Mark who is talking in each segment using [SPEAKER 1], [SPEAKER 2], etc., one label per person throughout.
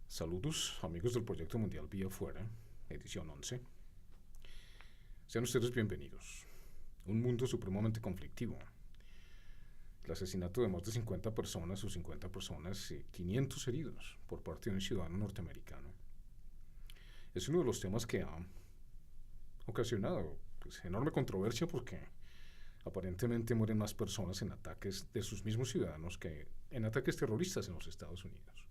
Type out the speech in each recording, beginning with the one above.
[SPEAKER 1] Saludos, amigos del Proyecto Mundial Vía Fuera, edición 11. Sean ustedes bienvenidos. Un mundo supremamente conflictivo. El asesinato de más de 50 personas o 50 personas y 500 heridos por parte de un ciudadano norteamericano. Es uno de los temas que ha ocasionado enorme controversia porque aparentemente mueren más personas en ataques de sus mismos ciudadanos que en ataques terroristas en los Estados Unidos.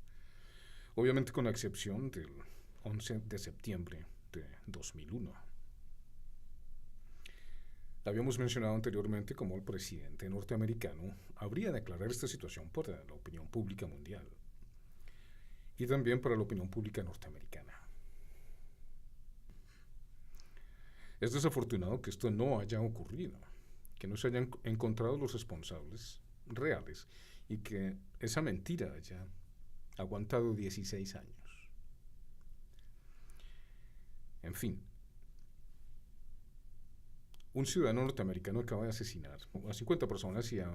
[SPEAKER 1] Obviamente con la excepción del 11 de septiembre de 2001. Habíamos mencionado anteriormente cómo el presidente norteamericano habría de aclarar esta situación para la opinión pública mundial y también para la opinión pública norteamericana. Es desafortunado que esto no haya ocurrido, que no se hayan encontrado los responsables reales y que esa mentira haya aguantado 16 años. En fin, un ciudadano norteamericano acaba de asesinar a 50 personas y a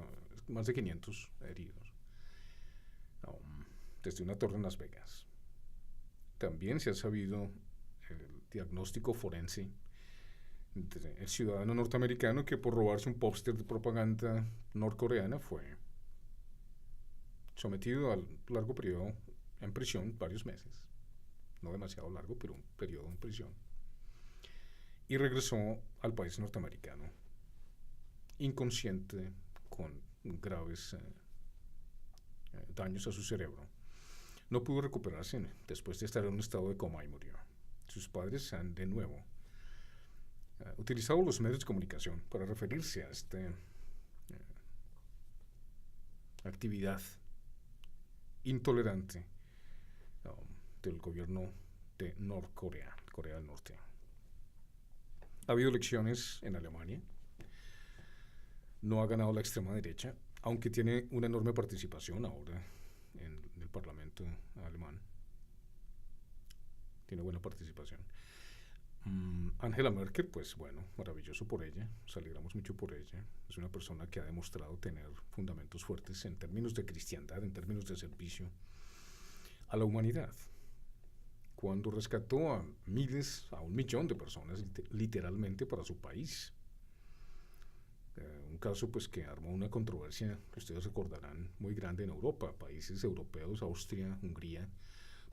[SPEAKER 1] más de 500 heridos desde una torre en Las Vegas. También se ha sabido el diagnóstico forense del ciudadano norteamericano que por robarse un póster de propaganda norcoreana fue sometido al largo periodo en prisión, varios meses, no demasiado largo, pero un periodo en prisión, y regresó al país norteamericano inconsciente con graves daños a su cerebro. No pudo recuperarse después de estar en un estado de coma y murió. Sus padres han de nuevo utilizado los medios de comunicación para referirse a esta actividad intolerante del gobierno de Norcorea, Corea del Norte. Ha habido elecciones en Alemania. No ha ganado la extrema derecha, aunque tiene una enorme participación ahora en el Parlamento alemán. Tiene buena participación. Angela Merkel, pues bueno, maravilloso por ella, nos alegramos mucho por ella. Es una persona que ha demostrado tener fundamentos fuertes en términos de cristiandad, en términos de servicio a la humanidad. Cuando rescató a miles, a 1 millón de personas literalmente para su país. Un caso pues que armó una controversia que ustedes recordarán muy grande en Europa. Países europeos, Austria, Hungría,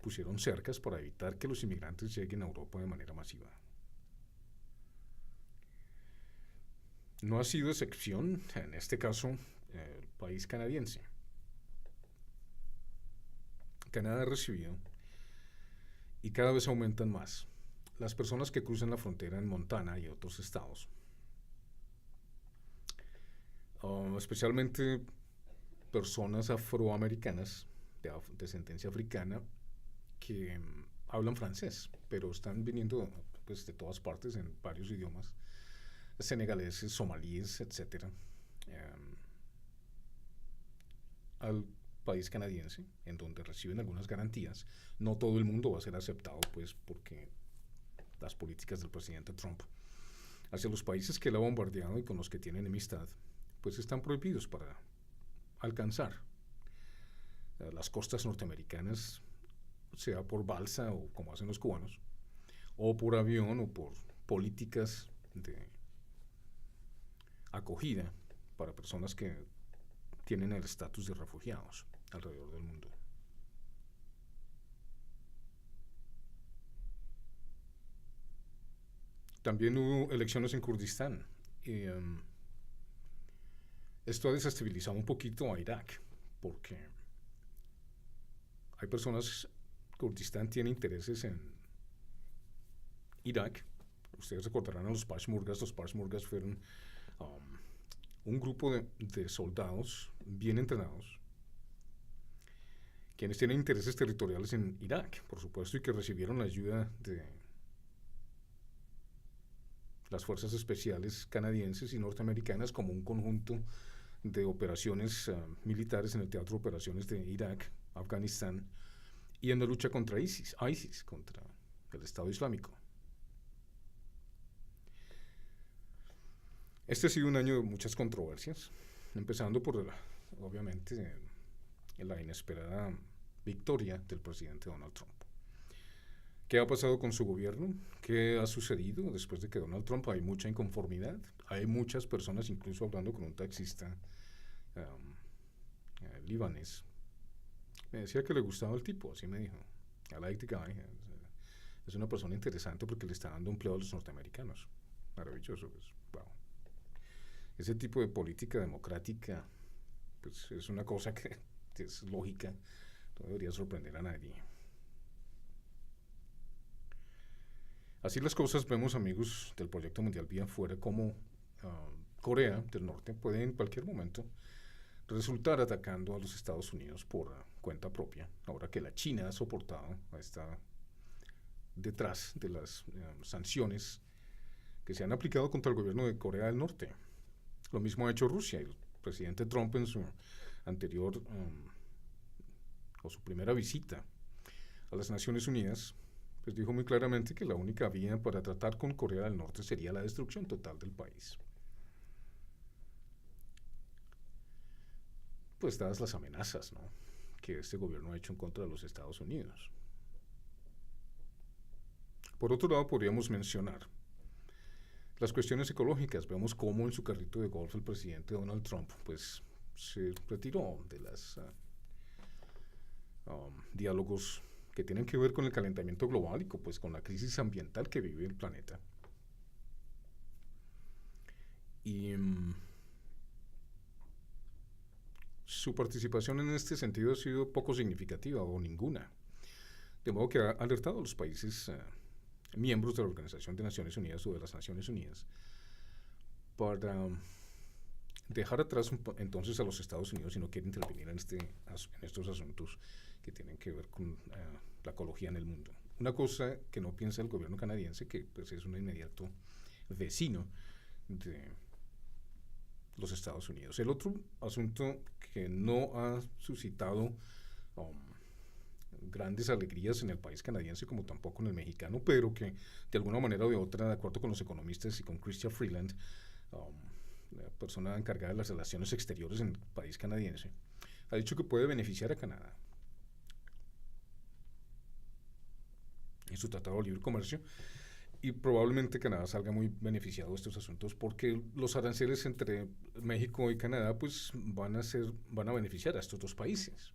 [SPEAKER 1] pusieron cercas para evitar que los inmigrantes lleguen a Europa de manera masiva. No ha sido excepción, en este caso, el país canadiense. Canadá ha recibido, y cada vez aumentan más, las personas que cruzan la frontera en Montana y otros estados. Especialmente personas afroamericanas de descendencia africana que hablan francés, pero están viniendo pues, de todas partes en varios idiomas, senegaleses, somalíes, etc., al país canadiense, en donde reciben algunas garantías. No todo el mundo va a ser aceptado, pues, porque las políticas del presidente Trump hacia los países que él ha bombardeado y con los que tiene enemistad, pues están prohibidos para alcanzar las costas norteamericanas, sea por balsa o como hacen los cubanos, o por avión o por políticas de acogida para personas que tienen el estatus de refugiados alrededor del mundo. También hubo elecciones en Kurdistán y esto ha desestabilizado un poquito a Irak porque hay personas, Kurdistán tiene intereses en Irak. Ustedes recordarán a los Peshmergas. Los Peshmergas fueron un grupo de soldados bien entrenados quienes tienen intereses territoriales en Irak, por supuesto, y que recibieron la ayuda de las fuerzas especiales canadienses y norteamericanas como un conjunto de operaciones militares en el teatro de operaciones de Irak, Afganistán y en la lucha contra ISIS, contra el Estado Islámico. Este ha sido un año de muchas controversias, empezando por, obviamente, la inesperada victoria del presidente Donald Trump. ¿Qué ha pasado con su gobierno? ¿Qué ha sucedido después de que Donald Trump hay mucha inconformidad? Hay muchas personas, incluso hablando con un taxista libanés, me decía que le gustaba el tipo, así me dijo. I like the guy. Es una persona interesante porque le está dando empleo a los norteamericanos. Maravilloso, pues, wow. Ese tipo de política democrática, pues es una cosa que es lógica, no debería sorprender a nadie. Así las cosas, vemos, amigos del Proyecto Mundial Vía Afuera, como Corea del Norte puede en cualquier momento resultar atacando a los Estados Unidos por cuenta propia, ahora que la China ha soportado, está detrás de las sanciones que se han aplicado contra el gobierno de Corea del Norte. Lo mismo ha hecho Rusia. El presidente Trump en su anterior o su primera visita a las Naciones Unidas, pues dijo muy claramente que la única vía para tratar con Corea del Norte sería la destrucción total del país. Pues dadas las amenazas, ¿no?, que este gobierno ha hecho en contra de los Estados Unidos. Por otro lado, podríamos mencionar las cuestiones ecológicas. Vemos cómo en su carrito de golf el presidente Donald Trump pues se retiró de los diálogos que tienen que ver con el calentamiento global y pues con la crisis ambiental que vive el planeta. Y su participación en este sentido ha sido poco significativa o ninguna. De modo que ha alertado a los países miembros de la Organización de Naciones Unidas o de las Naciones Unidas para dejar atrás entonces a los Estados Unidos si no quiere intervenir en estos asuntos que tienen que ver con la ecología en el mundo. Una cosa que no piensa el gobierno canadiense, que pues es un inmediato vecino de los Estados Unidos. El otro asunto que no ha suscitado grandes alegrías en el país canadiense como tampoco en el mexicano, pero que de alguna manera o de otra, de acuerdo con los economistas y con Chrystia Freeland, la persona encargada de las relaciones exteriores en el país canadiense, ha dicho que puede beneficiar a Canadá en su Tratado de Libre Comercio, y probablemente Canadá salga muy beneficiado de estos asuntos porque los aranceles entre México y Canadá pues van a beneficiar a estos dos países,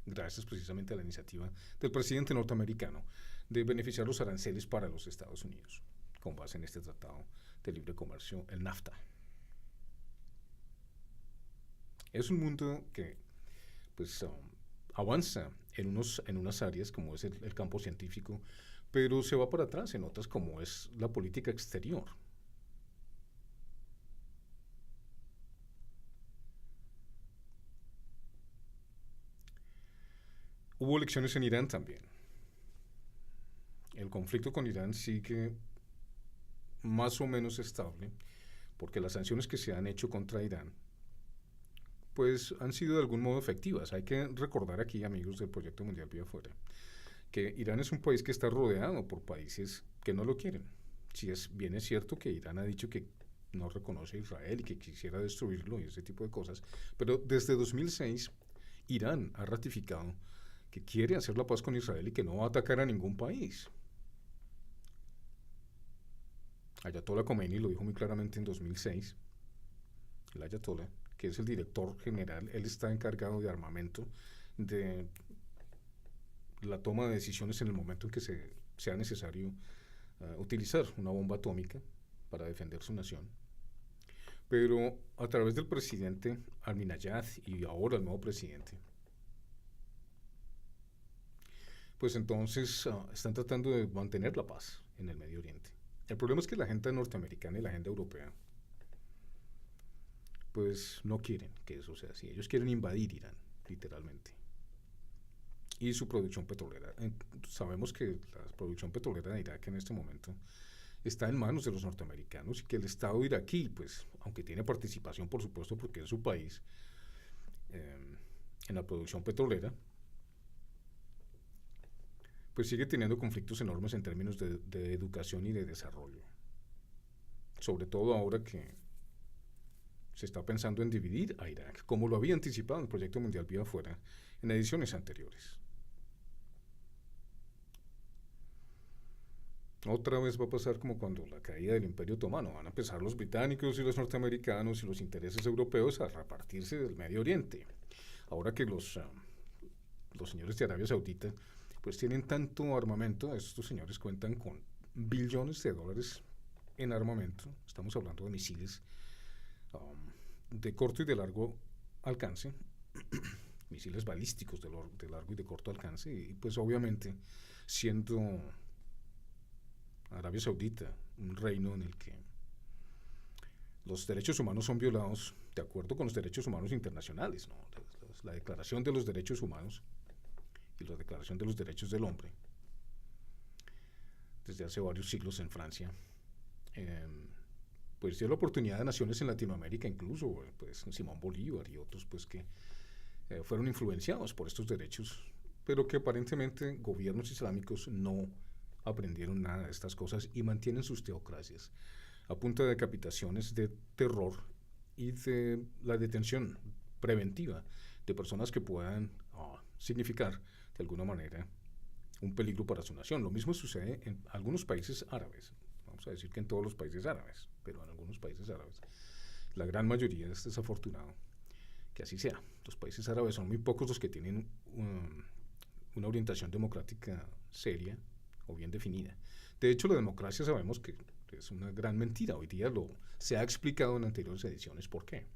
[SPEAKER 1] gracias precisamente a la iniciativa del presidente norteamericano de beneficiar los aranceles para los Estados Unidos, con base en este Tratado de Libre Comercio, el NAFTA. Es un mundo que pues avanza en unas áreas como es el campo científico, pero se va para atrás en otras como es la política exterior. Hubo elecciones en Irán también. El conflicto con Irán sigue más o menos estable, porque las sanciones que se han hecho contra Irán pues han sido de algún modo efectivas. Hay que recordar aquí, amigos del Proyecto Mundial Vía Afuera, que Irán es un país que está rodeado por países que no lo quieren. Si bien es cierto que Irán ha dicho que no reconoce a Israel y que quisiera destruirlo y ese tipo de cosas, pero desde 2006 Irán ha ratificado que quiere hacer la paz con Israel y que no va a atacar a ningún país. Ayatollah Khomeini lo dijo muy claramente en 2006. El Ayatollah, que es el director general, él está encargado de armamento, de la toma de decisiones en el momento en que sea necesario utilizar una bomba atómica para defender su nación. Pero a través del presidente Ahmadinejad y ahora el nuevo presidente, pues entonces están tratando de mantener la paz en el Medio Oriente. El problema es que la agenda norteamericana y la agenda europea pues no quieren que eso sea así. Ellos quieren invadir Irán, literalmente. Y su producción petrolera. Sabemos que la producción petrolera de Irak en este momento está en manos de los norteamericanos y que el Estado iraquí, pues, aunque tiene participación, por supuesto, porque es su país, en la producción petrolera, pues sigue teniendo conflictos enormes en términos de educación y de desarrollo. Sobre todo ahora que se está pensando en dividir a Irak, como lo había anticipado el Proyecto Mundial Vía Afuera en ediciones anteriores. Otra vez va a pasar como cuando la caída del Imperio Otomano. Van a empezar los británicos y los norteamericanos y los intereses europeos a repartirse del Medio Oriente. Ahora que los señores de Arabia Saudita pues tienen tanto armamento, estos señores cuentan con billones de dólares en armamento. Estamos hablando de misiles de corto y de largo alcance, misiles balísticos de largo y de corto alcance, y pues obviamente siendo Arabia Saudita un reino en el que los derechos humanos son violados de acuerdo con los derechos humanos internacionales, ¿no? La Declaración de los Derechos Humanos y la Declaración de los Derechos del Hombre, desde hace varios siglos en Francia, pues dio la oportunidad de naciones en Latinoamérica, incluso pues Simón Bolívar y otros pues que fueron influenciados por estos derechos, pero que aparentemente gobiernos islámicos no aprendieron nada de estas cosas y mantienen sus teocracias a punta de decapitaciones, de terror y de la detención preventiva de personas que puedan significar de alguna manera un peligro para su nación. Lo mismo sucede en algunos países árabes. Vamos a decir que en todos los países árabes, pero en algunos países árabes. La gran mayoría es desafortunado que así sea. Los países árabes son muy pocos los que tienen una orientación democrática seria o bien definida. De hecho, la democracia sabemos que es una gran mentira. Hoy día se ha explicado en anteriores ediciones por qué.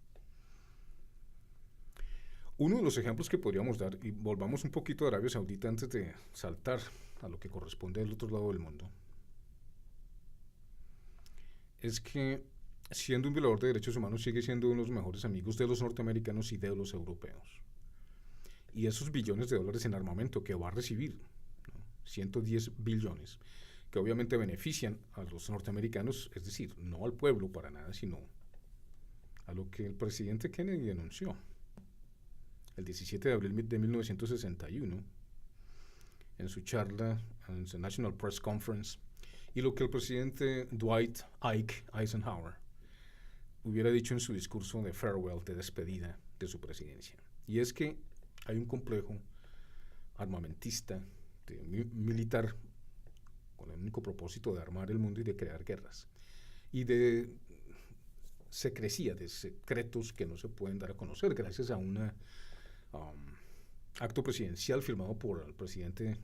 [SPEAKER 1] Uno de los ejemplos que podríamos dar, y volvamos un poquito a Arabia Saudita antes de saltar a lo que corresponde del otro lado del mundo, es que siendo un violador de derechos humanos sigue siendo uno de los mejores amigos de los norteamericanos y de los europeos. Y esos billones de dólares en armamento que va a recibir, ¿no? 110 billones, que obviamente benefician a los norteamericanos, es decir, no al pueblo para nada, sino a lo que el presidente Kennedy denunció el 17 de abril de 1961 en su charla en the National Press Conference, y lo que el presidente Dwight Eisenhower hubiera dicho en su discurso de farewell, de despedida de su presidencia. Y es que hay un complejo armamentista, militar, con el único propósito de armar el mundo y de crear guerras. Y de secrecía, de secretos que no se pueden dar a conocer gracias a un acto presidencial firmado por el presidente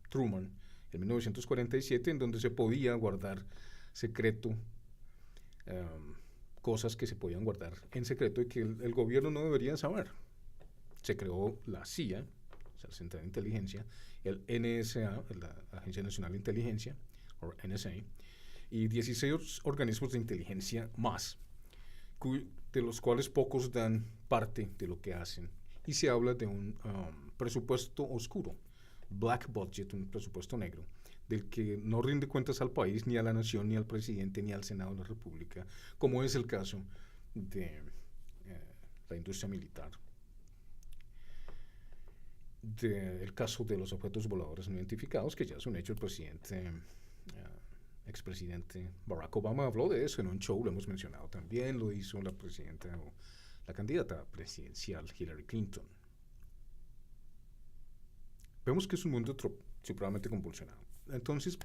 [SPEAKER 1] Truman en 1947, en donde se podía guardar secreto, cosas que se podían guardar en secreto y que el gobierno no debería saber. Se creó la CIA, o sea, el Centro de Inteligencia, el NSA, la Agencia Nacional de Inteligencia, o NSA, y 16 organismos de inteligencia más, de los cuales pocos dan parte de lo que hacen. Y se habla de un presupuesto oscuro, black budget, un presupuesto negro, del que no rinde cuentas al país, ni a la nación, ni al presidente, ni al Senado de la República, como es el caso de la industria militar, del caso de los objetos voladores no identificados, que ya es un hecho. El presidente, expresidente Barack Obama habló de eso en un show, lo hemos mencionado también, lo hizo la presidenta o la candidata presidencial Hillary Clinton. Vemos que es un mundo supremamente convulsionado. Entonces,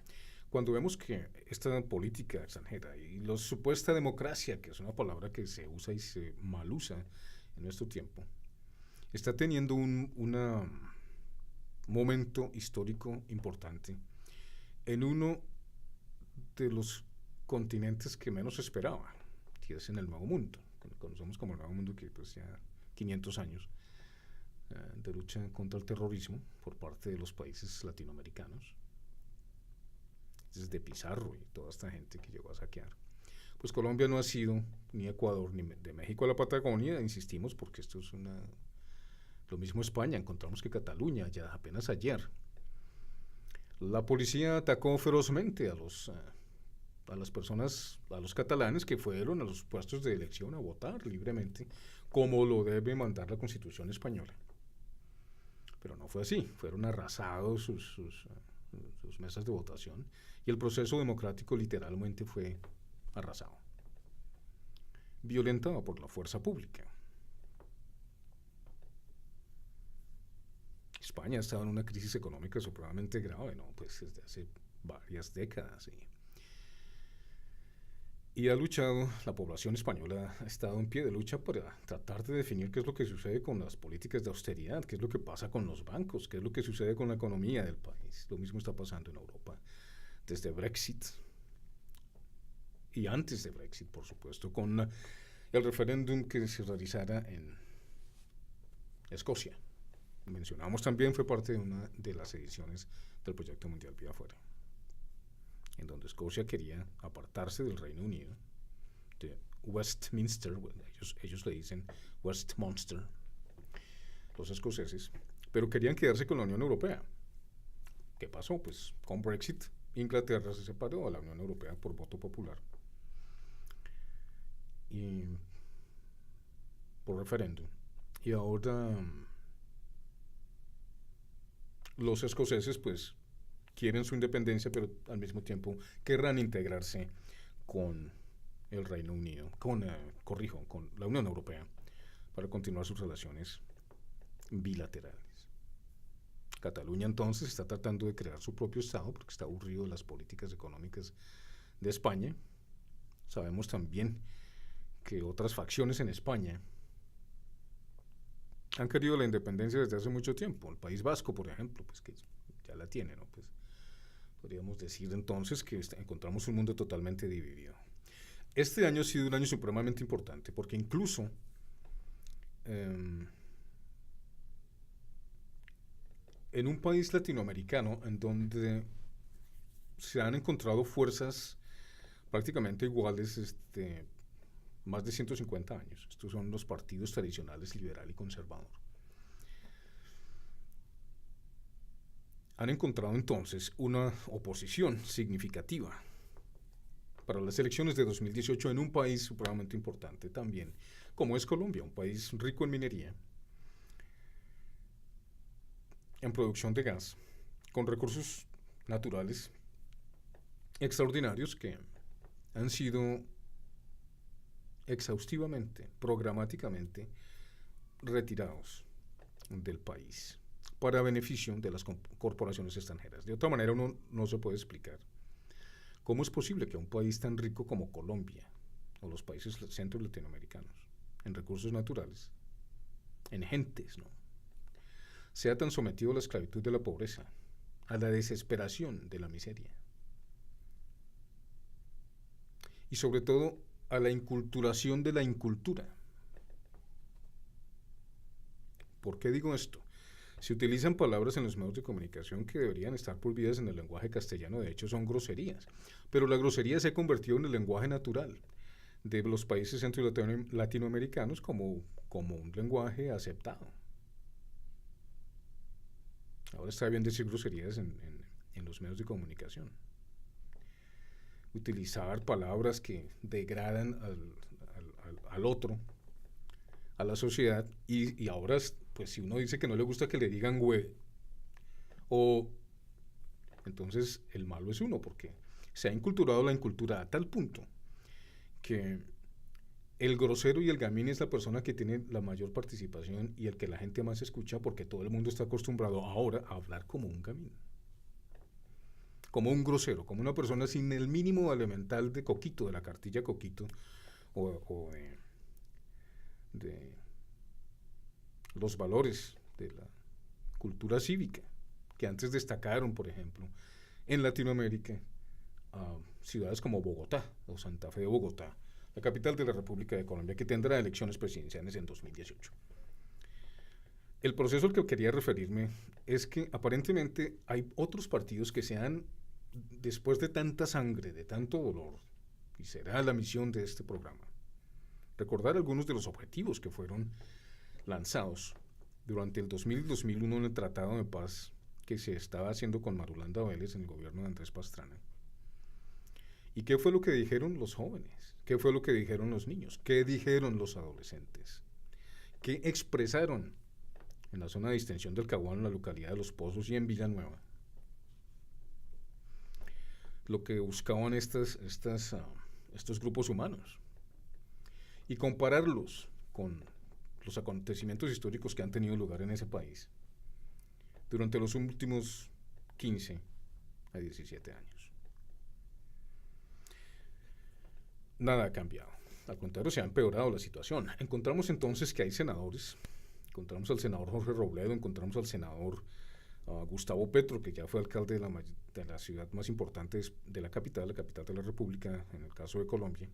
[SPEAKER 1] cuando vemos que esta política extranjera y la supuesta democracia, que es una palabra que se usa y se mal usa en nuestro tiempo, está teniendo un momento histórico importante en uno de los continentes que menos esperaba, que es en el Nuevo Mundo. Conocemos como el Nuevo Mundo, que pues ya 500 años de lucha contra el terrorismo por parte de los países latinoamericanos, desde Pizarro y toda esta gente que llegó a saquear. Pues Colombia no ha sido ni Ecuador ni de México a la Patagonia, insistimos, porque esto es lo mismo España. Encontramos que Cataluña, ya apenas ayer, la policía atacó ferozmente a las personas, a los catalanes que fueron a los puestos de elección a votar libremente, como lo debe mandar la Constitución española. Pero no fue así, fueron arrasados sus mesas de votación y el proceso democrático literalmente fue arrasado, violentado por la fuerza pública. España ha estado en una crisis económica supremamente grave, ¿no? Pues desde hace varias décadas. Y ha luchado, la población española ha estado en pie de lucha para tratar de definir qué es lo que sucede con las políticas de austeridad, qué es lo que pasa con los bancos, qué es lo que sucede con la economía del país. Lo mismo está pasando en Europa, desde Brexit y antes de Brexit, por supuesto, con el referéndum que se realizara en Escocia. Mencionamos también, fue parte de una de las ediciones del Proyecto Mundial Vía Afuera, en donde Escocia quería apartarse del Reino Unido, de Westminster, bueno, ellos le dicen Westminster, los escoceses, pero querían quedarse con la Unión Europea. ¿Qué pasó? Pues con Brexit, Inglaterra se separó de la Unión Europea por voto popular y por referéndum. Y ahora los escoceses pues quieren su independencia, pero al mismo tiempo querrán integrarse con el Reino Unido, con la Unión Europea, para continuar sus relaciones bilaterales. Cataluña entonces está tratando de crear su propio Estado porque está aburrido de las políticas económicas de España. Sabemos también que otras facciones en España han querido la independencia desde hace mucho tiempo. El País Vasco, por ejemplo, pues que ya la tiene, ¿no? Pues podríamos decir entonces que encontramos un mundo totalmente dividido. Este año ha sido un año supremamente importante porque incluso en un país latinoamericano en donde se han encontrado fuerzas prácticamente iguales más de 150 años. Estos son los partidos tradicionales liberal y conservador. Han encontrado entonces una oposición significativa para las elecciones de 2018 en un país supremamente importante también, como es Colombia, un país rico en minería, en producción de gas, con recursos naturales extraordinarios que han sido exhaustivamente, programáticamente retirados del país para beneficio de las corporaciones extranjeras. De otra manera, uno no se puede explicar cómo es posible que un país tan rico como Colombia o los países centro latinoamericanos, en recursos naturales, en gentes, ¿no?, sea tan sometido a la esclavitud de la pobreza, a la desesperación de la miseria y sobre todo a la inculturación de la incultura. ¿Por qué digo esto? Se utilizan palabras en los medios de comunicación que deberían estar prohibidas en el lenguaje castellano, de hecho son groserías, pero la grosería se ha convertido en el lenguaje natural de los países centro latinoamericanos como un lenguaje aceptado. Ahora está bien decir groserías en los medios de comunicación. Utilizar palabras que degradan al otro, a la sociedad, y ahora, pues si uno dice que no le gusta que le digan güey, entonces el malo es uno, porque se ha inculturado la incultura a tal punto que el grosero y el gamín es la persona que tiene la mayor participación y el que la gente más escucha, porque todo el mundo está acostumbrado ahora a hablar como un gamín, como un grosero, como una persona sin el mínimo elemental de coquito, de la cartilla coquito, o de los valores de la cultura cívica, que antes destacaron, por ejemplo, en Latinoamérica, a ciudades como Bogotá o Santa Fe de Bogotá, la capital de la República de Colombia, que tendrá elecciones presidenciales en 2018. El proceso al que quería referirme es que aparentemente hay otros partidos que se han, después de tanta sangre, de tanto dolor, y será la misión de este programa, recordar algunos de los objetivos que fueron lanzados durante el 2000 y 2001 en el Tratado de Paz que se estaba haciendo con Marulanda Vélez en el gobierno de Andrés Pastrana. ¿Y qué fue lo que dijeron los jóvenes? ¿Qué fue lo que dijeron los niños? ¿Qué dijeron los adolescentes? ¿Qué expresaron en la zona de distensión del Caguán, en la localidad de Los Pozos y en Villanueva? Lo que buscaban estos grupos humanos y compararlos con los acontecimientos históricos que han tenido lugar en ese país durante los últimos 15, a 17 años. Nada ha cambiado. Al contrario, se ha empeorado la situación. Encontramos entonces que hay senadores. Encontramos al senador Jorge Robledo, encontramos al senador Gustavo Petro, que ya fue alcalde de la ciudad más importante de la capital de la República, en el caso de Colombia.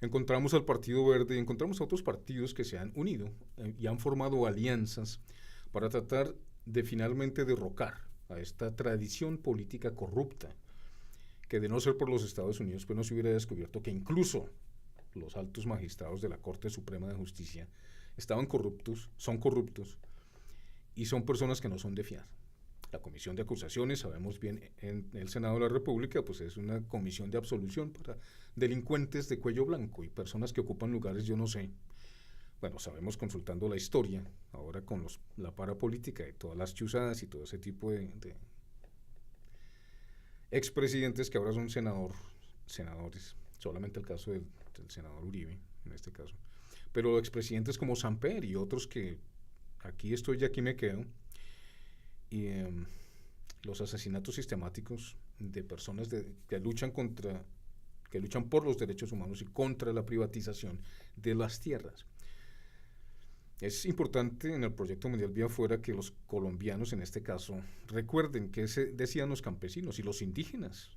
[SPEAKER 1] Encontramos al Partido Verde y encontramos a otros partidos que se han unido y han formado alianzas para tratar de finalmente derrocar a esta tradición política corrupta que, de no ser por los Estados Unidos, pues no se hubiera descubierto que incluso los altos magistrados de la Corte Suprema de Justicia estaban corruptos, son corruptos y son personas que no son de fiar. La comisión de acusaciones, sabemos bien, en el Senado de la República, pues es una comisión de absolución para delincuentes de cuello blanco y personas que ocupan lugares, yo no sé. Bueno, sabemos consultando la historia, ahora con la parapolítica y todas las chuzadas y todo ese tipo de expresidentes que ahora son senadores, solamente el caso del senador Uribe, en este caso. Pero expresidentes como Samper y otros que aquí estoy y aquí me quedo, y los asesinatos sistemáticos de personas que luchan por los derechos humanos y contra la privatización de las tierras. Es importante en el Proyecto Mundial Vía Afuera que los colombianos, en este caso, recuerden que decían los campesinos y los indígenas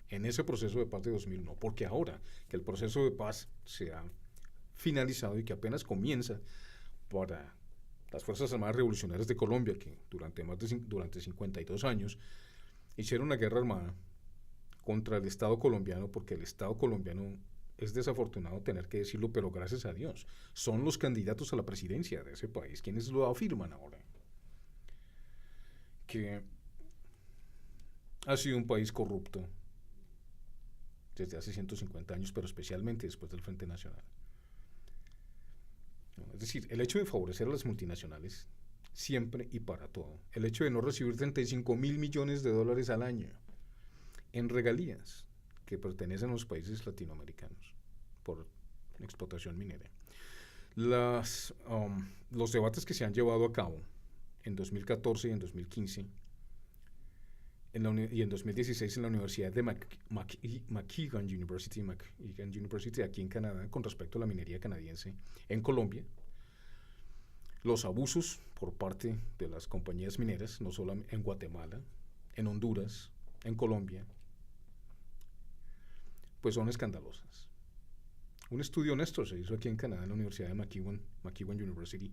[SPEAKER 1] en ese proceso de paz de 2001, porque ahora que el proceso de paz se ha finalizado y que apenas comienza para las Fuerzas Armadas Revolucionarias de Colombia, que durante 52 años hicieron una guerra armada contra el Estado colombiano, porque el Estado colombiano, es desafortunado tener que decirlo, pero gracias a Dios, son los candidatos a la presidencia de ese país quienes lo afirman ahora, que ha sido un país corrupto desde hace 150 años, pero especialmente después del Frente Nacional. Es decir, el hecho de favorecer a las multinacionales siempre y para todo, el hecho de no recibir 35.000 millones de dólares al año en regalías que pertenecen a los países latinoamericanos por explotación minera. Los debates que se han llevado a cabo en 2014 y en 2015 y en 2016 en la Universidad de McEwan University aquí en Canadá con respecto a la minería canadiense en Colombia, los abusos por parte de las compañías mineras, no solo en Guatemala, en Honduras, en Colombia, pues son escandalosas. Un estudio honesto se hizo aquí en Canadá en la Universidad de McEwan University,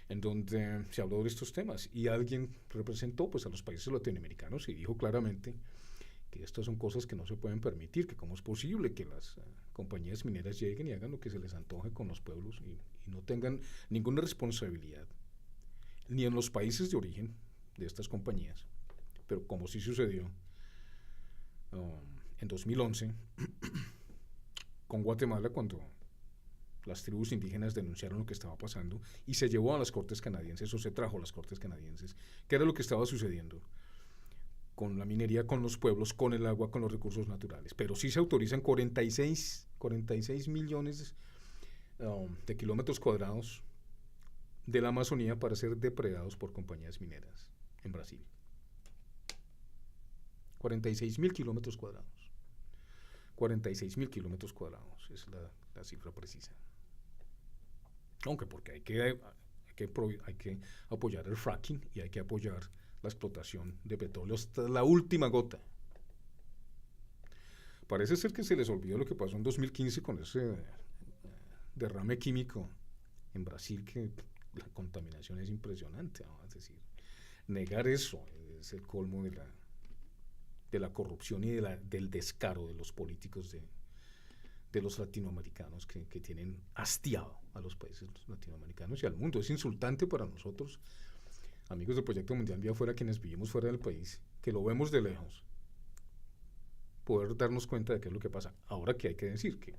[SPEAKER 1] en donde se habló de estos temas y alguien representó pues a los países latinoamericanos y dijo claramente que estas son cosas que no se pueden permitir, que cómo es posible que las compañías mineras lleguen y hagan lo que se les antoje con los pueblos y no tengan ninguna responsabilidad ni en los países de origen de estas compañías, pero como sí sucedió en 2011 con Guatemala, cuando las tribus indígenas denunciaron lo que estaba pasando y se llevó a las Cortes canadienses, o se trajo a las Cortes canadienses, qué era lo que estaba sucediendo con la minería, con los pueblos, con el agua, con los recursos naturales. Pero sí se autorizan 46 millones de kilómetros cuadrados de la Amazonía para ser depredados por compañías mineras en Brasil. 46.000 kilómetros cuadrados. 46.000 kilómetros cuadrados es la cifra precisa. Aunque porque hay que apoyar el fracking y hay que apoyar la explotación de petróleo hasta la última gota. Parece ser que se les olvidó lo que pasó en 2015 con ese derrame químico en Brasil, que la contaminación es impresionante, ¿no? Es decir, negar eso es el colmo de la corrupción y del descaro de los políticos de los latinoamericanos que tienen hastiado a los países latinoamericanos y al mundo. Es insultante para nosotros, amigos del Proyecto Mundial Vía Afuera, quienes vivimos fuera del país, que lo vemos de lejos, poder darnos cuenta de qué es lo que pasa. Ahora que hay que decir que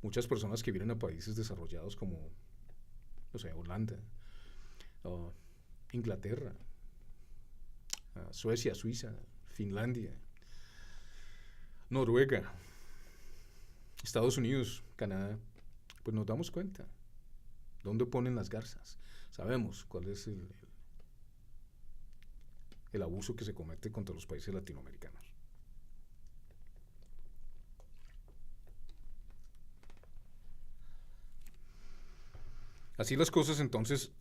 [SPEAKER 1] muchas personas que vienen a países desarrollados como, no sé, Holanda, Inglaterra, Suecia, Suiza, Finlandia, Noruega, Estados Unidos, Canadá, pues nos damos cuenta dónde ponen las garzas. Sabemos cuál es el abuso que se comete contra los países latinoamericanos. Así las cosas, entonces,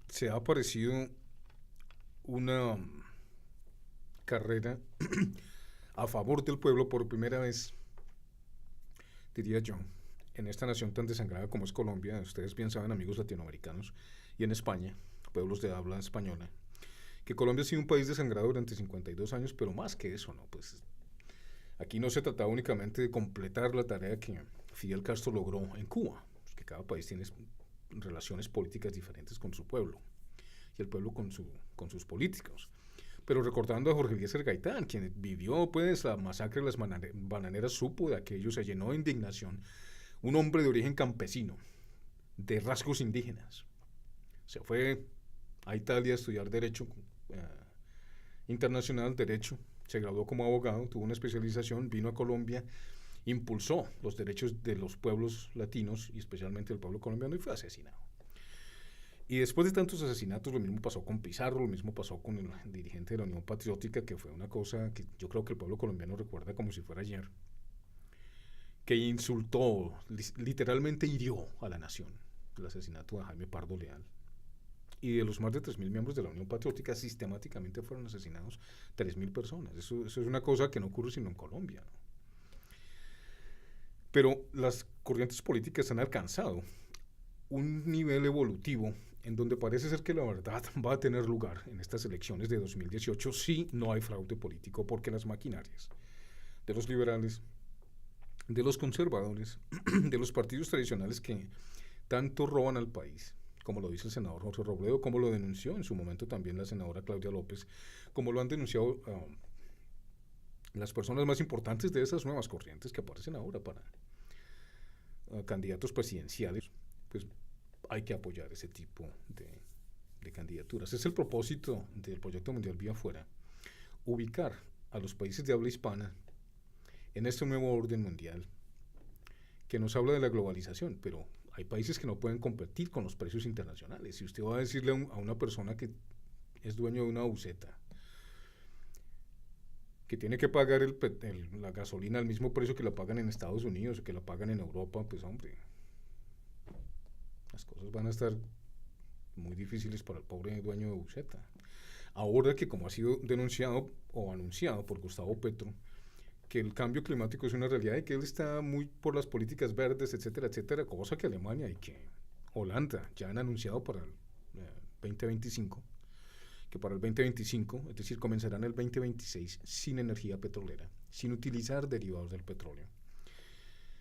[SPEAKER 1] se ha aparecido una carrera a favor del pueblo por primera vez, diría yo, en esta nación tan desangrada como es Colombia. Ustedes bien saben, amigos latinoamericanos, y en España, pueblos de habla española, que Colombia ha sido un país desangrado durante 52 años, pero más que eso, ¿no? Pues aquí no se trataba únicamente de completar la tarea que Fidel Castro logró en Cuba, que cada país tiene relaciones políticas diferentes con su pueblo, y el pueblo con sus políticos. Pero recordando a Jorge Eliezer Gaitán, quien vivió pues la masacre de las bananeras, supo de aquello, se llenó de indignación. Un hombre de origen campesino, de rasgos indígenas, se fue a Italia a estudiar Derecho Internacional, Derecho, se graduó como abogado, tuvo una especialización, vino a Colombia, impulsó los derechos de los pueblos latinos y especialmente del pueblo colombiano y fue asesinado. Y después de tantos asesinatos, lo mismo pasó con Pizarro, lo mismo pasó con el dirigente de la Unión Patriótica, que fue una cosa que yo creo que el pueblo colombiano recuerda como si fuera ayer, que insultó, literalmente hirió a la nación, el asesinato de Jaime Pardo Leal. Y de los más de 3.000 miembros de la Unión Patriótica, sistemáticamente fueron asesinados 3.000 personas. Eso es una cosa que no ocurre sino en Colombia, ¿no? Pero las corrientes políticas han alcanzado un nivel evolutivo en donde parece ser que la verdad va a tener lugar en estas elecciones de 2018 si no hay fraude político, porque las maquinarias de los liberales, de los conservadores, de los partidos tradicionales que tanto roban al país, como lo dice el senador Jorge Robledo, como lo denunció en su momento también la senadora Claudia López, como lo han denunciado las personas más importantes de esas nuevas corrientes que aparecen ahora para candidatos presidenciales, pues hay que apoyar ese tipo de candidaturas. Es el propósito del Proyecto Mundial Vía Afuera, ubicar a los países de habla hispana en este nuevo orden mundial que nos habla de la globalización, pero hay países que no pueden competir con los precios internacionales. Si usted va a decirle a una persona que es dueño de una buseta que tiene que pagar la gasolina al mismo precio que la pagan en Estados Unidos o que la pagan en Europa, pues hombre, las cosas van a estar muy difíciles para el pobre dueño de buseta. Ahora que, como ha sido denunciado o anunciado por Gustavo Petro, que el cambio climático es una realidad y que él está muy por las políticas verdes, etcétera, etcétera, cosa que Alemania y que Holanda ya han anunciado para el 2025, que para el 2025, es decir, comenzarán el 2026 sin energía petrolera, sin utilizar derivados del petróleo.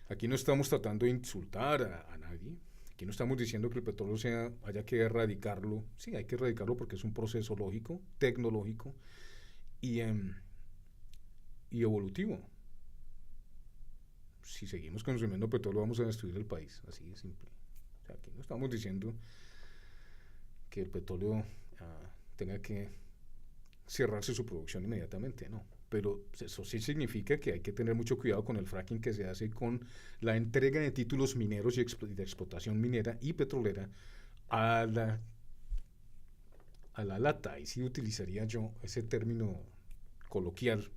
[SPEAKER 1] Aquí no estamos tratando de insultar a nadie, aquí no estamos diciendo que el petróleo haya que erradicarlo. Sí, hay que erradicarlo porque es un proceso lógico, tecnológico y evolutivo. Si seguimos consumiendo petróleo vamos a destruir el país, así de simple. O sea, aquí no estamos diciendo que el petróleo tenga que cerrarse su producción inmediatamente, no. Pero eso sí significa que hay que tener mucho cuidado con el fracking que se hace, con la entrega de títulos mineros y de explotación minera y petrolera a la lata. Y sí utilizaría yo ese término coloquial,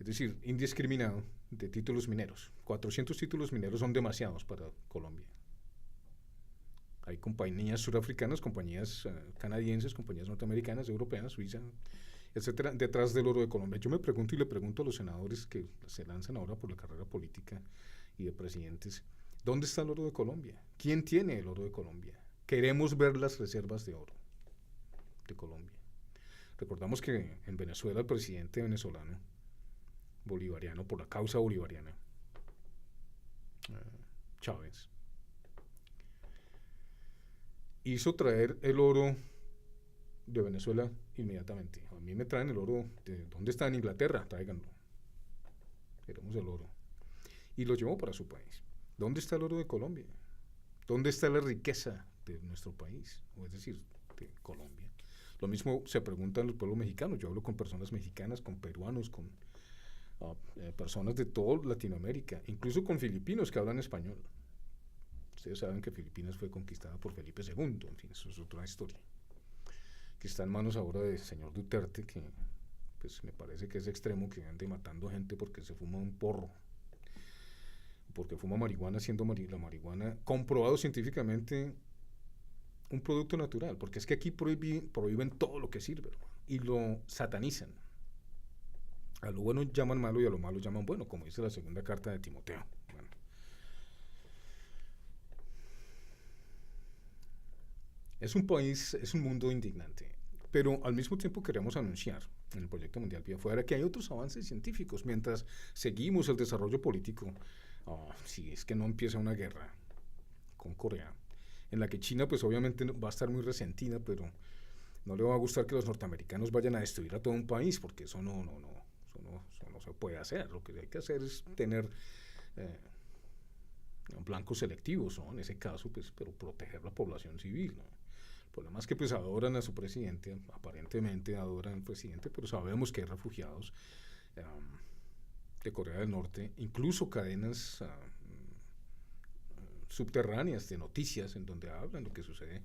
[SPEAKER 1] es decir, indiscriminado, de títulos mineros. 400 títulos mineros son demasiados para Colombia. Hay compañías surafricanas, compañías canadienses, compañías norteamericanas, europeas, Suiza, etcétera, detrás del oro de Colombia. Yo me pregunto y le pregunto a los senadores que se lanzan ahora por la carrera política y de presidentes, ¿dónde está el oro de Colombia? ¿Quién tiene el oro de Colombia? Queremos ver las reservas de oro de Colombia. Recordamos que en Venezuela el presidente venezolano bolivariano, por la causa bolivariana, Chávez, hizo traer el oro de Venezuela inmediatamente. A mí me traen el oro de ¿dónde está? En Inglaterra, tráiganlo. Queremos el oro. Y lo llevó para su país. ¿Dónde está el oro de Colombia? ¿Dónde está la riqueza de nuestro país? O es decir, de Colombia. Lo mismo se preguntan los pueblos mexicanos. Yo hablo con personas mexicanas, con peruanos, con personas de toda Latinoamérica, incluso con filipinos que hablan español. Ustedes saben que Filipinas fue conquistada por Felipe II, en fin, eso es otra historia. que está en manos ahora del señor Duterte, que pues me parece que es extremo, que ande matando gente porque se fuma un porro, porque fuma marihuana, siendo la marihuana comprobado científicamente un producto natural, porque es que aquí prohíben todo lo que sirve, hermano, y lo satanizan. A lo bueno llaman malo y a lo malo llaman bueno, como dice la segunda carta de Timoteo. Bueno. Es un país, es un mundo indignante, pero al mismo tiempo queremos anunciar en el Proyecto Mundial Vía Afuera que hay otros avances científicos mientras seguimos el desarrollo político. Si es que no empieza una guerra con Corea, en la que China pues obviamente va a estar muy resentida, pero no le va a gustar que los norteamericanos vayan a destruir a todo un país, porque eso no se puede hacer. Lo que hay que hacer es tener blancos selectivos, ¿no? En ese caso, pues, pero proteger la población civil, ¿no? El problema es que pues adoran a su presidente, aparentemente adoran al presidente, pero sabemos que hay refugiados de Corea del Norte, incluso cadenas subterráneas de noticias en donde hablan lo que sucede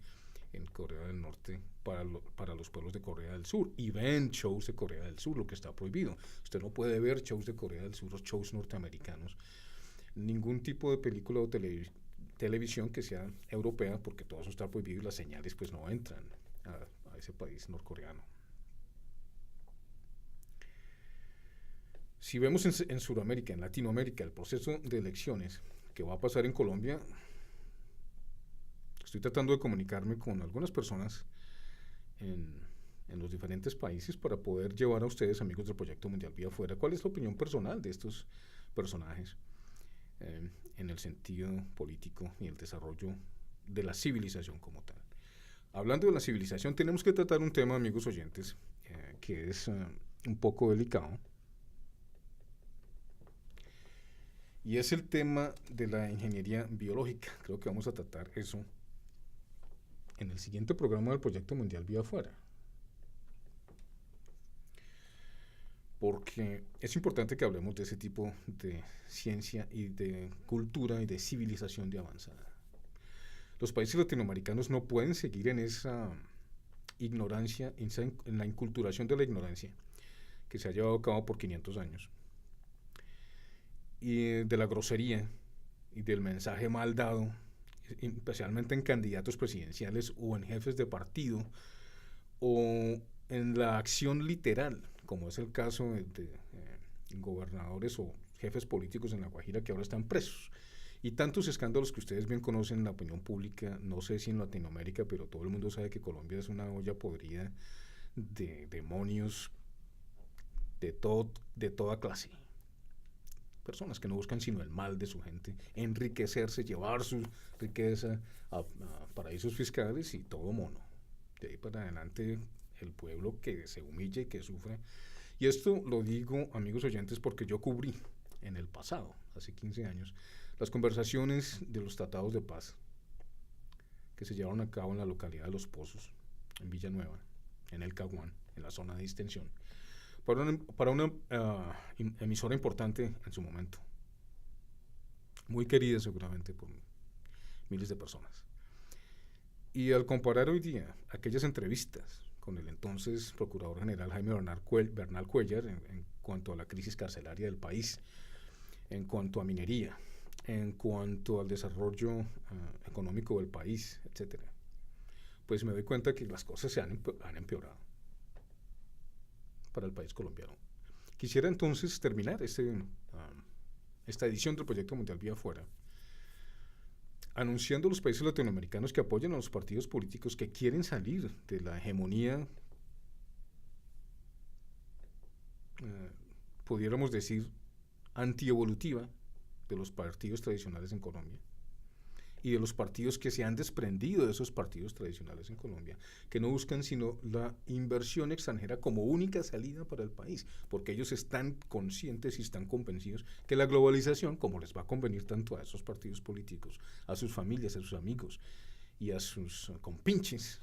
[SPEAKER 1] en Corea del Norte para los pueblos de Corea del Sur, y ven shows de Corea del Sur, lo que está prohibido. Usted no puede ver shows de Corea del Sur o shows norteamericanos, ningún tipo de película o televisión que sea europea, porque todo eso está prohibido y las señales pues no entran a ese país norcoreano. Si vemos en Sudamérica, en Latinoamérica, el proceso de elecciones que va a pasar en Colombia, estoy tratando de comunicarme con algunas personas en los diferentes países para poder llevar a ustedes, amigos del Proyecto Mundial Vía Afuera, cuál es la opinión personal de estos personajes en el sentido político y el desarrollo de la civilización como tal. Hablando de la civilización, tenemos que tratar un tema, amigos oyentes, que es un poco delicado, y es el tema de la ingeniería biológica. Creo que vamos a tratar eso en el siguiente programa del Proyecto Mundial Vía Afuera, porque es importante que hablemos de ese tipo de ciencia y de cultura y de civilización de avanzada. Los países latinoamericanos no pueden seguir en esa ignorancia, en la inculturación de la ignorancia que se ha llevado a cabo por 500 años, y de la grosería y del mensaje mal dado, especialmente en candidatos presidenciales o en jefes de partido, o en la acción literal, como es el caso de gobernadores o jefes políticos en La Guajira que ahora están presos. Y tantos escándalos que ustedes bien conocen en la opinión pública, no sé si en Latinoamérica, pero todo el mundo sabe que Colombia es una olla podrida de demonios de toda clase. Personas que no buscan sino el mal de su gente, enriquecerse, llevar su riqueza a paraísos fiscales y todo mono. De ahí para adelante el pueblo que se humille y que sufre. Y esto lo digo, amigos oyentes, porque yo cubrí en el pasado, hace 15 años, las conversaciones de los tratados de paz que se llevaron a cabo en la localidad de Los Pozos, en Villanueva, en el Caguán, en la zona de distensión, para una emisora importante en su momento, muy querida seguramente por miles de personas. Y al comparar hoy día aquellas entrevistas con el entonces Procurador General Jaime Bernal Cuellar en cuanto a la crisis carcelaria del país, en cuanto a minería, en cuanto al desarrollo económico del país, etcétera, pues me doy cuenta que las cosas han empeorado para el país colombiano. Quisiera entonces terminar esta edición del Proyecto Mundial Vía Afuera anunciando a los países latinoamericanos que apoyan a los partidos políticos que quieren salir de la hegemonía, pudiéramos decir, antievolutiva de los partidos tradicionales en Colombia, y de los partidos que se han desprendido de esos partidos tradicionales en Colombia, que no buscan sino la inversión extranjera como única salida para el país, porque ellos están conscientes y están convencidos que la globalización, como les va a convenir tanto a esos partidos políticos, a sus familias, a sus amigos y a sus compinches,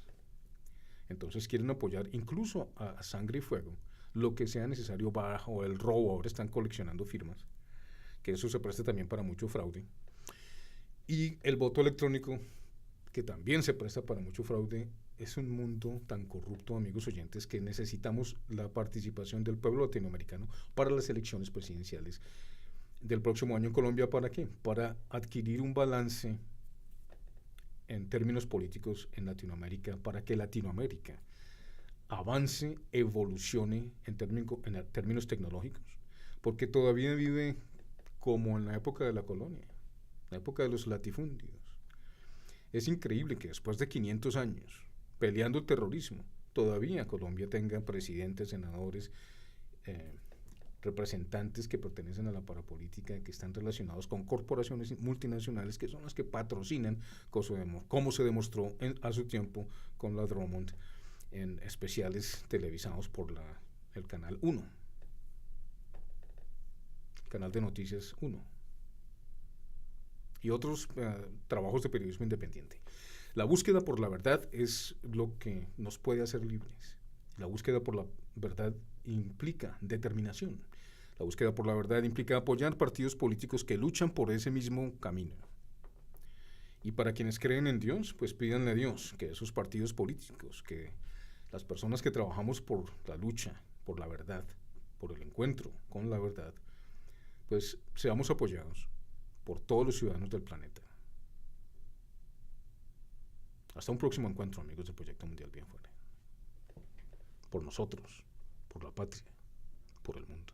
[SPEAKER 1] entonces quieren apoyar incluso a sangre y fuego lo que sea necesario bajo el robo. Ahora están coleccionando firmas, que eso se presta también para mucho fraude. Y el voto electrónico, que también se presta para mucho fraude, es un mundo tan corrupto, amigos oyentes, que necesitamos la participación del pueblo latinoamericano para las elecciones presidenciales del próximo año en Colombia. ¿Para qué? Para adquirir un balance en términos políticos en Latinoamérica, para que Latinoamérica avance, evolucione en términos tecnológicos, porque todavía vive como en la época de la colonia, la época de los latifundios. Es increíble que después de 500 años peleando el terrorismo, todavía Colombia tenga presidentes, senadores, representantes que pertenecen a la parapolítica, que están relacionados con corporaciones multinacionales que son las que patrocinan, como se demostró a su tiempo con la Drummond en especiales televisados por el Canal 1, Canal de Noticias 1, y otros trabajos de periodismo independiente. La búsqueda por la verdad es lo que nos puede hacer libres. La búsqueda por la verdad implica determinación. La búsqueda por la verdad implica apoyar partidos políticos que luchan por ese mismo camino. Y para quienes creen en Dios, pues pídanle a Dios que esos partidos políticos, que las personas que trabajamos por la lucha, por la verdad, por el encuentro con la verdad, pues seamos apoyados por todos los ciudadanos del planeta. Hasta un próximo encuentro, amigos del Proyecto Mundial Bien Fuera. Por nosotros, por la patria, por el mundo.